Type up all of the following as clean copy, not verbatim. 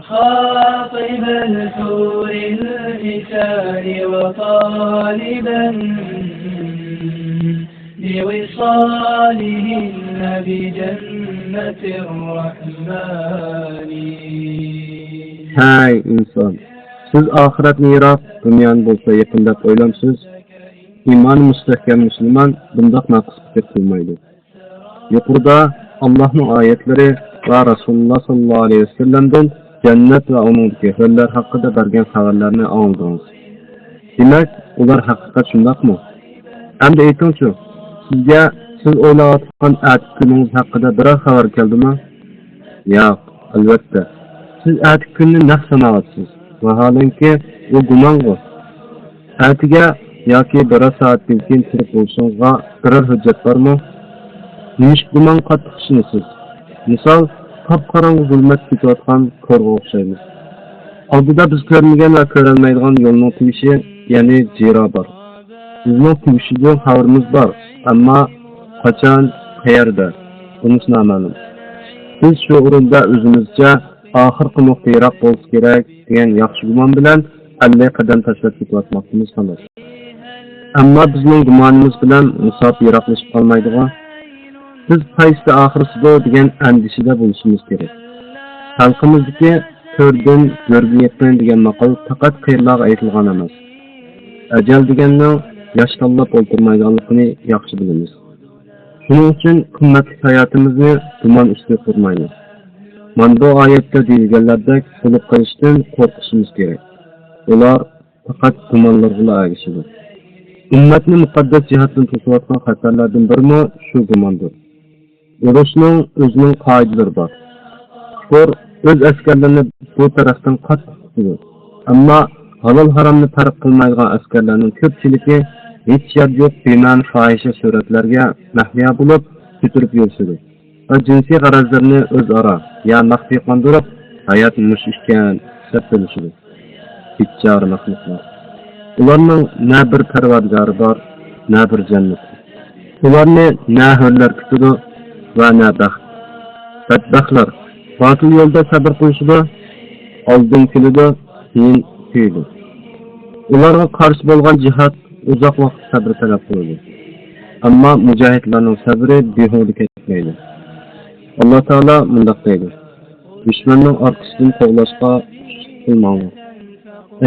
خاطب الحور الحسان وطالبا بوصالهن بجنة الرحمن. Hay inson, siz oxiratni yiroq, dunyoni bo'lsa yaqin deb o'ylamsiz? Iymoni mustahkam musulmon bundoq naqs fikr qilmaydi. Yuqorida Allohning oyatlari va Rasululloh sollallohu alayhi vasallamdan jannat va uningdagi xorlar haqida bergan xabarlarni angladingiz. Demak, ular haqiqat shundaqmi? Endi aytingchi, sizga siz o'ylayotgan atik kuningiz haqida biror xabar keldimi? Yo'q, albatta. Siz atik kunni naq sanayapsiz. Vaholanki, u gumongu. Atiga yoki biror soatdan keyin kirib bo'lishingizga biror hujjat bormi? Nish gumon qattiq tushunasiz. Misol, qop-qorong'i zulmat ketayotgan ko'rga o'xshaymiz. Oldida biz ko'rmagan va ko'rolmaydigan yo'lning tugishi, ya'ni jiro bor. Bizning tugishidan xabarimiz bor, ammo qachon, qayerda, bunisi noma'lum. Biz shu o'rinda o'zimizcha oxirgi nuqta yiroq bo'lishi kerak degan yaxshi gumon bilan 50 qadam tashlab ketayotmoqmiz xolos. Ammo bizning gumonimiz bilan musof yiroqlashib qolmaydigan. Biz qaysi oxirisidir degan andishida bo'lishimiz kerak. Xalqimizdagi ko'rdim, ko'rmayapman degan maqol faqat qiyinlarga aytilgan emas. Ajal deganning yosh tanlab o'ltirmaydiganligini yaxshi bilamiz. Shuning uchun qimmatli hayotimizni gumon ustida qurmaymiz. Mana bu oyatda deyilganlardek bo'lib qolishdan qo'rqishimiz kerak. Ular faqat gumonlarga ergashadi. Ummatni muqaddas jihatdan to'sayotgan xatarlardan biri shu gumondir. Urushning o'zining qoidalari bor. Kufr o'z askarlarini bu tarafdan qattiq tutadi. Ammo halol haromni farq qilmaydigan askarlarning ko'pchiligi hech yer yo'q bema'ni fohisha suratlarga mahliyo bo'lib ko'tirib yurishadi. Va jinsiy g'arazlarni o'zaro ya maxfiy qondirib hayot mushishgan deb bilishadi. Bichora maxluqlar. Ularning na bir parvardigori bor, na bir jannat. Ularni na hurlar kutadi va na baxt. Badbaxtlar botil yo'lda sabr qilishadi, oldin keladi, keyin kuyadi. Ularga qarshi bo'lgan jihad uzoq vaqt sabr talab qiladi. Ammo mujohidlarning sabri behuda ketmaydi. Alloh taolo mundaq deydi: Dushmanning orqasidan qo'g'lashga qilmang.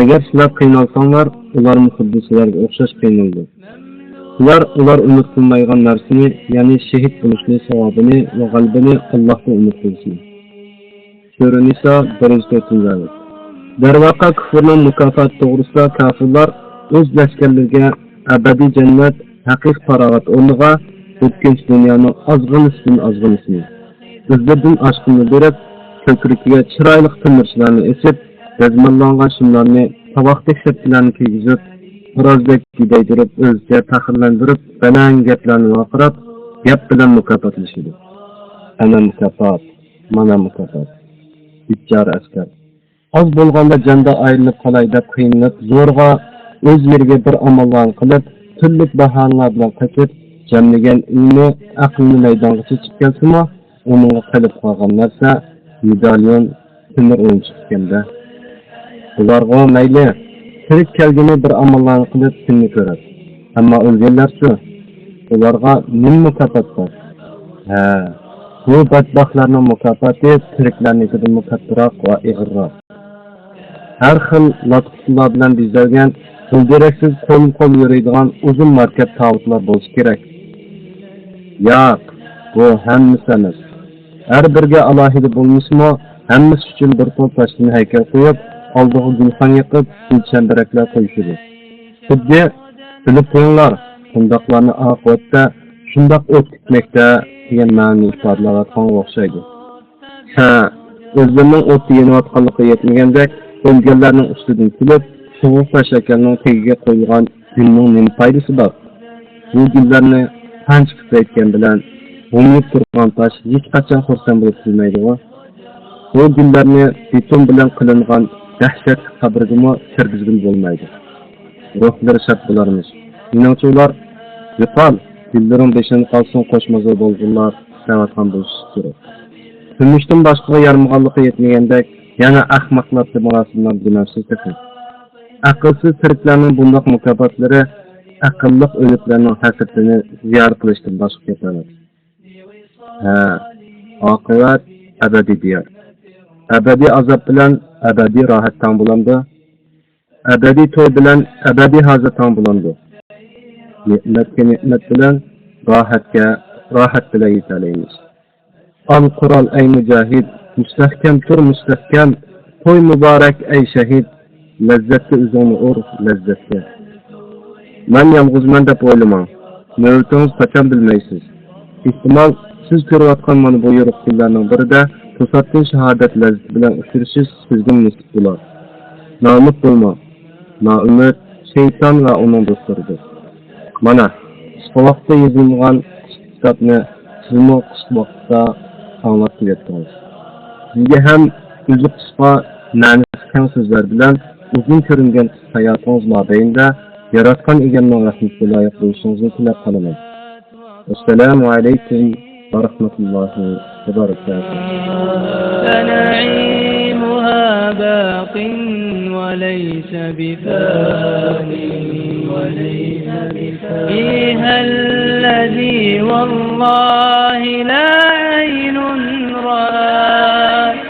Agar sizlar qiynalsanglar, ular xuddi sizlarga o'xshash qiynaldi. Ular umid qilmaydigan narsani, ya'ni shahid bo'lishni, savobini va g'alabani Allohdan umid qilsin. Sura Niso 1-4. Darvaqa kufrning mukofoti to'g'risida kafirlar o'z lashkarlariga abadiy jannat, haqiqiy farog'at o'rniga o'tkinchi dunyoning ozg'inisini o'zlaridan oshqinni berib, ko'krigiga chiroyli timirchilarni esib, dazmollangan shimlarni, tovoqdek sepkilarni kiygizib, xo'rozdek gidaydirib, o'zicha faxrlantirib, baland gaplarni vaqirab, gap bilan mukofotlashadi. Ana mukofot, mana mukofot. Bichora askar. Az bo'lganda janda ayrilib qolay deb qiynalib, zo'rg'a o'z yeriga bir amallarni qilib, turli bahonalar bilan qochib, jamlagan ilmi, aqlni maydonga chiqib kelsa-mo, uningga qilib qolgan narsa medalyon, temir o'yinchiq ekanda. Ularga mayli, tirik kelgani bir amallarni qilib kunni ko'radi. Ammo o'lganlar-chi, ularga nima mukofot bor? Bu badbaxtlarning mukofoti tiriklarnikidan kattaroq va ig'irroq. Har xil latqislar bilan bezalgan, o'ldiraksiz qo'l yuradigan uzun markab tavutlar bo'lishi kerak. Yo'q, bu hammasi emas. Har birga alohida bo'lmasmi, hammasi uchun bir to'p tashkil haykal qo'yib, oldiga gulxon yiqib, gulchambaraklar qo'yishadi. Xuddi bilib qo'yinglar, shundoqlarni oqibatda shundoq o't ketmoqda degan ma'no ifodalayotgan o'xshaydi. O'zlarining o'tda yenayotganligi yetmagandek, o'lganlarning ustidan kulib, sovuq tashakalning tagiga qo'yilgan gulning nima foydasi bor? Bu gullarni qancha ko'paytgan bilan o'ynab turgan tosh hech qachon xursand bo'lib turmaydi-ku. Bu gullarni beton bilan qilingan dahshatli qabrga kirgizib bo'lmaydi. Ruhlari shart bo'larmiz. Menimcha ular yo'qol, gullaring beshini qolsin qo'shmaza bo'lganlar, savatxon bo'lishi kerak. Turmushdan boshqa yarmag'anligi yetmagandek, Yana ahmoqlarga murosibman bilmasiz desin. Aqlsiz tiriklarning bundoq mukofotlari aqlli o'liklarning haqiqatini ziyor qilishdan boshqa ketadi. Oqibat abadiy diyor. Abadiy azob bilan abadiy rohat tang bo'ladi. Abadiy to'y bilan abadiy hazrat tang bo'ladi. Ne'matga ne'mat bilan rohat bilan yetalaymiz. Al-Qur'on ey mujahid, mustahkam tur mustahkam, to'y muborak ey shahid, lazzatga o'zingni ur, lazzatga. Men yolg'izman deb o'ylamang. Navbatingiz qachon bilmaysiz. Ehtimol siz ko'rayotgan mana bu yo'q kunlarning birida to'satdan shahodat lazzati bilan uchrashish sizga nasib bo'lar. Noumid bo'lma. Noumid shayton va uning do'stlaridir. Mana qisqa vaqtda yozilgan kitobni sizmi qisqa vaqtda anglab ketyapsiz. Sizga ham o'zi qisqa ma'nisi keng so'zlar bilan uzun ko'ringan hayotingiz mobaynida yaratgan egamning rahmatiga loyiq bo'lishingizni tilab qolaman. Assalomu alaykum va rahmatullohi va barakatuh. فنعيمها باق وليس بفاني فيها الذي والله لا عين رأت